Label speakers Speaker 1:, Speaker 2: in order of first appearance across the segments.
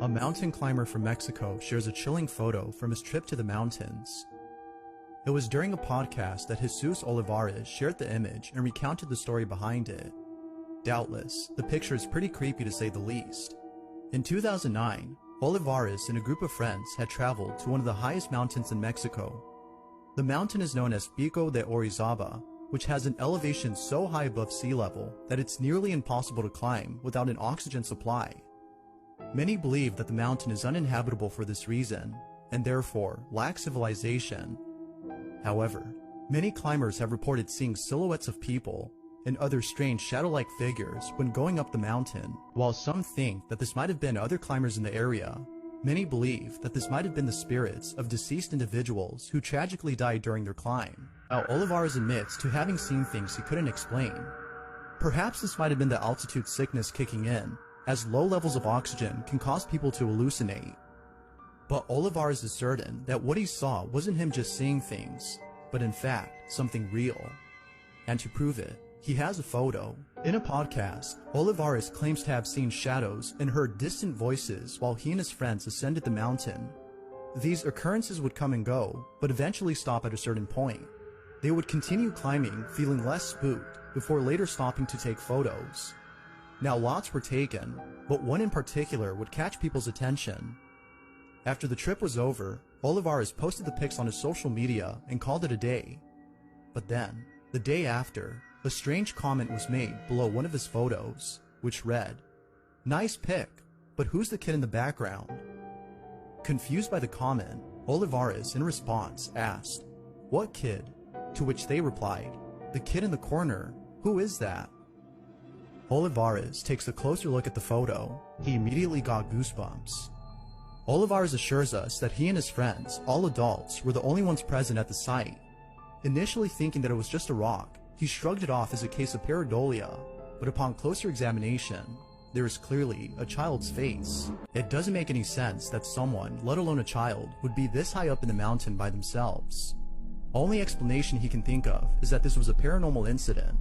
Speaker 1: A mountain climber from Mexico shares a chilling photo from his trip to the mountains. It was during a podcast that Jesus Olivares shared the image and recounted the story behind it. Doubtless, the picture is pretty creepy to say the least. In 2009, Olivares and a group of friends had traveled to one of the highest mountains in Mexico. The mountain is known as Pico de Orizaba, which has an elevation so high above sea level that it's nearly impossible to climb without an oxygen supply. Many believe that the mountain is uninhabitable for this reason, and therefore lacks civilization. However, many climbers have reported seeing silhouettes of people and other strange shadow-like figures when going up the mountain. While some think that this might have been other climbers in the area, many believe that this might have been the spirits of deceased individuals who tragically died during their climb. Now, Olivares admits to having seen things he couldn't explain. Perhaps this might have been the altitude sickness kicking in, as low levels of oxygen can cause people to hallucinate. But Olivares is certain that what he saw wasn't him just seeing things, but in fact, something real. And to prove it, he has a photo. In a podcast, Olivares claims to have seen shadows and heard distant voices while he and his friends ascended the mountain. These occurrences would come and go, but eventually stop at a certain point. They would continue climbing, feeling less spooked, before later stopping to take photos. Now, lots were taken, but one in particular would catch people's attention. After the trip was over, Olivares posted the pics on his social media and called it a day. But then, the day after, a strange comment was made below one of his photos, which read, "Nice pic, but who's the kid in the background?" Confused by the comment, Olivares, in response, asked, "What kid?" To which they replied, "The kid in the corner. Who is that?" Olivares takes a closer look at the photo. He immediately got goosebumps. Olivares assures us that he and his friends, all adults, were the only ones present at the site. Initially thinking that it was just a rock, he shrugged it off as a case of pareidolia, but upon closer examination, there is clearly a child's face. It doesn't make any sense that someone, let alone a child, would be this high up in the mountain by themselves. Only explanation he can think of is that this was a paranormal incident.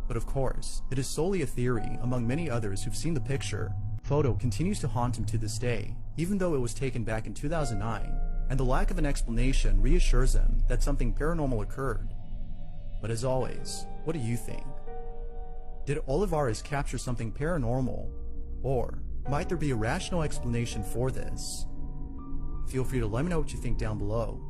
Speaker 1: But of course, it is solely a theory among many others who've seen the picture. The photo continues to haunt him to this day, even though it was taken back in 2009, and the lack of an explanation reassures him that something paranormal occurred. But as always, what do you think? Did Olivares capture something paranormal? Or might there be a rational explanation for this? Feel free to let me know what you think down below.